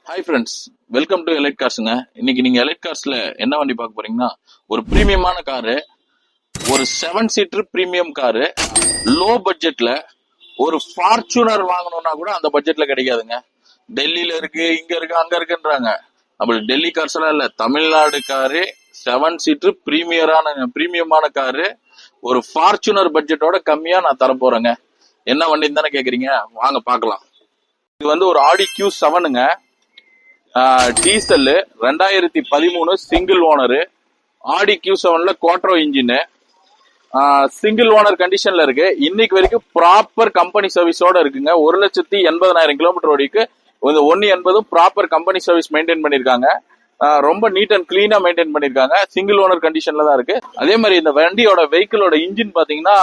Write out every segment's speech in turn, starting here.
Hi friends, welcome to elite கார்ஸுங்க. இன்னைக்கு நீங்க எலைட் கார்ஸ்ல என்ன வண்டி பார்க்க போறீங்கன்னா, ஒரு பிரீமியமான காரு, ஒரு 7 சீட்டர் பிரீமியம் காரு, லோ பட்ஜெட்ல ஒரு ஃபார்ச்சுனர் வாங்கணும்னா கூட அந்த பட்ஜெட்ல கிடைக்காதுங்க. டெல்லியில இருக்கு, இங்க இருக்கு, அங்க இருக்குன்றாங்க. அப்படி டெல்லி கார்ஸ் எல்லாம் இல்ல, தமிழ்நாடு காரு 7 சீட்டர் பிரீமியமான காரு, ஒரு ஃபார்ச்சுனர் பட்ஜெட்டோட கம்மியா நான் தர போறேங்க. என்ன வண்டின்னு தானே கேக்குறீங்க, வாங்க பார்க்கலாம். இது வந்து ஒரு ஆடி Q7ங்க, டீசல் 2013 சிங்கிள் ஓனர், ஆடி Q7ல குவாட்ரோ இன்ஜின், சிங்கிள் ஓனர் கண்டிஷன்ல இருக்கு. இன்னைக்கு வரைக்கும் ப்ராப்பர் கம்பெனி சர்வீஸோட இருக்குங்க. 1,80,000 கிலோமீட்டர் ஓடிக்கு. 180 ப்ராப்பர் கம்பெனி சர்வீஸ் மெயின்டைன் பண்ணிருக்காங்க. ரொம்ப நீட் அண்ட் கிளீனா மெயின்டைன் பண்ணிருக்காங்க. சிங்கிள் ஓனர் கண்டிஷன்ல தான் இருக்கு. அதே மாதிரி இந்த வண்டியோட வெஹிக்கிளோட இன்ஜின் பாத்தீங்கன்னா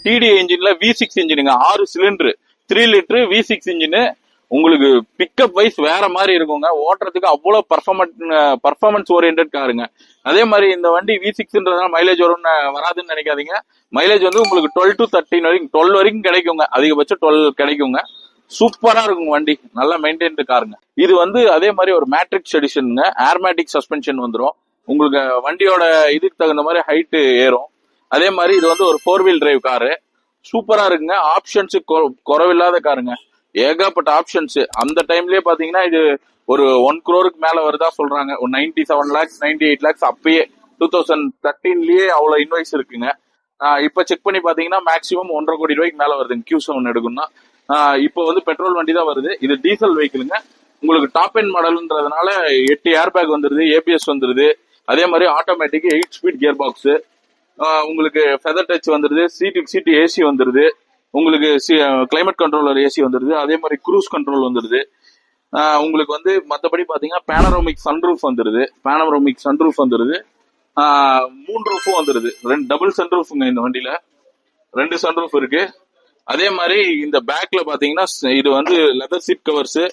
TDI இன்ஜின்ல V6 இன்ஜினுங்க, 6 சிலிண்டர் 3 லிட்டர் V6 இன்ஜின். உங்களுக்கு பிக்கப் வைஸ் வேற மாதிரி இருக்குங்க. ஓட்டுறதுக்கு அவ்வளவு பர்ஃபார்மன்ஸ் ஓரியன்ட் காருங்க. அதே மாதிரி இந்த வண்டி V6ன்றதுனால மைலேஜ் வராதுன்னு நினைக்காதீங்க. மைலேஜ் வந்து உங்களுக்கு 12 to 13 வரைக்கும் 12 வரைக்கும் கிடைக்குங்க. அதிகபட்சம் 12 கிடைக்குங்க. சூப்பரா இருக்கும் வண்டி, நல்லா மெயின்டைன்டு காருங்க. இது வந்து அதே மாதிரி ஒரு மேட்ரிக்ஸ் எடிஷனுங்க. ஏர்மேட்டிக் சஸ்பென்ஷன் வந்துடும். உங்களுக்கு வண்டியோட இதுக்கு தகுந்த மாதிரி ஹைட் ஏறும். அதே மாதிரி இது வந்து ஒரு 4 வீல் டிரைவ் காரு. சூப்பரா இருக்குங்க. ஆப்ஷன்ஸ் குறைவில்லாத காருங்க. ஏகப்பட்ட ஆப்ஷன்ஸ். அந்த டைம்லயே பாத்தீங்கன்னா இது ஒரு 1 crore மேல வருதா சொல்றாங்க. ஒரு 97 lakhs 98 lakhs அப்பயே 2013லயே அவ்வளவு இன்வாய்ஸ் இருக்குங்க. இப்ப செக் பண்ணி பாத்தீங்கன்னா மேக்ஸிமம் 1.5 கோடி ரூபாய்க்கு மேல வருதுங்க. Q7 எடுக்கணும்னா இப்போ வந்து பெட்ரோல் வண்டி தான் வருது. இது டீசல் வெஹிக்கிளுங்க. உங்களுக்கு டாப் எண்ட் மாடல்ன்றதுனால 8 ஏர் பேக் வந்துருது, ABS வந்துருது. அதே மாதிரி ஆட்டோமேட்டிக் 8 ஸ்பீட் கியர் பாக்ஸ், உங்களுக்கு ஃபெதர் டச் வந்துருது, சீட்டு AC வந்துருது, உங்களுக்கு கிளைமேட் கண்ட்ரோலர் AC வந்துருது. அதே மாதிரி க்ரூஸ் கண்ட்ரோல் வந்துருது. உங்களுக்கு வந்து மற்றபடி பாத்தீங்கன்னா பேனரோமிக் சன்ரூஃப் வந்துருது. 3 ரூஃபும் வந்துருது. 2 டபுள் சன்ரூஃபுங்க இந்த வண்டியில. 2 சன்ரூஃப் இருக்கு. அதே மாதிரி இந்த பேக்ல பாத்தீங்கன்னா இது வந்து லெதர் சீட் கவர்ஸ்.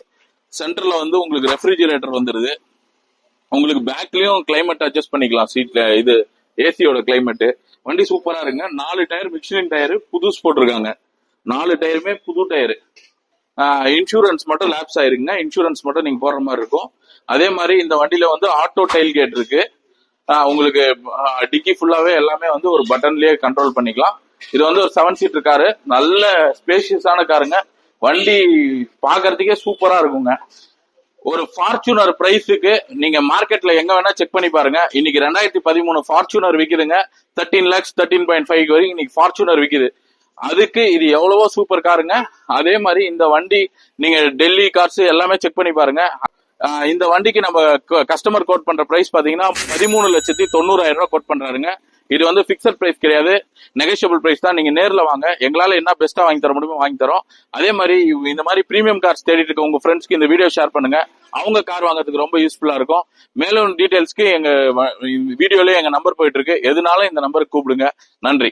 சென்டர்ல வந்து உங்களுக்கு ரெஃப்ரிஜிரேட்டர் வந்துருது. உங்களுக்கு பேக்லயும் கிளைமேட் அட்ஜஸ்ட் பண்ணிக்கலாம். சீட்ல இது ஏசியோட கிளைமேட். வண்டி சூப்பரா இருக்குங்க. 4 டயர் மிக்சிலின் டயர் புதுசு போட்டிருக்காங்க. 4 டயருமே புது டயரு. இன்சூரன்ஸ் மட்டும் லேப்ஸ் ஆயிருக்குங்க. இன்சூரன்ஸ் மட்டும் நீங்க போடுற மாதிரி இருக்கும். அதே மாதிரி இந்த வண்டியில வந்து ஆட்டோ டைல் கேட் இருக்கு. உங்களுக்கு டிக்கி ஃபுல்லாவே எல்லாமே வந்து ஒரு பட்டன்லயே கண்ட்ரோல் பண்ணிக்கலாம். இது வந்து ஒரு 7 சீட்டர் காரு. நல்ல ஸ்பேஷியஸான காருங்க. வண்டி பாக்குறதுக்கே சூப்பரா இருக்குங்க. ஒரு ஃபார்ச்சுனர் பிரைஸுக்கு நீங்க மார்க்கெட்ல எங்க வேணா செக் பண்ணி பாருங்க. இன்னைக்கு 2013 ஃபார்ச்சுனர் விக்குதுங்க. 13 lakhs 13.5 வரைக்கும் இன்னைக்கு ஃபார்ச்சுனர் விக்குது. அதுக்கு இது எவ்வளவோ சூப்பர் காருங்க. அதே மாதிரி இந்த வண்டி நீங்க டெல்லி கார்ஸ் எல்லாமே செக் பண்ணி பாருங்க. இந்த வண்டிக்கு நம்ம கஸ்டமர் கோட் பண்ற பிரைஸ் பாத்தீங்கன்னா 13,90,000 ரூபாய் கோட் பண்றாருங்க. இது வந்து பிக்சட் பிரைஸ் கிடையாது, நெகோஷியபிள் பிரைஸ் தான். நீங்க நேர்ல வாங்க, எங்களால என்ன பெஸ்டா வாங்கி தர முடியுமோ வாங்கி தரோம். அதே மாதிரி இந்த மாதிரி பிரீமியம் கார்ஸ் தேடிட்டு இருக்க உங்க ஃப்ரெண்ட்ஸ்க்கு இந்த வீடியோ ஷேர் பண்ணுங்க. அவங்க கார் வாங்குறதுக்கு ரொம்ப யூஸ்ஃபுல்லா இருக்கும். மேலும் டீடைல்ஸ்க்கு எங்க வீடியோலயே எங்க நம்பர் போயிட்டு இருக்கு. எதுனாலும் இந்த நம்பருக்கு கூப்பிடுங்க. நன்றி.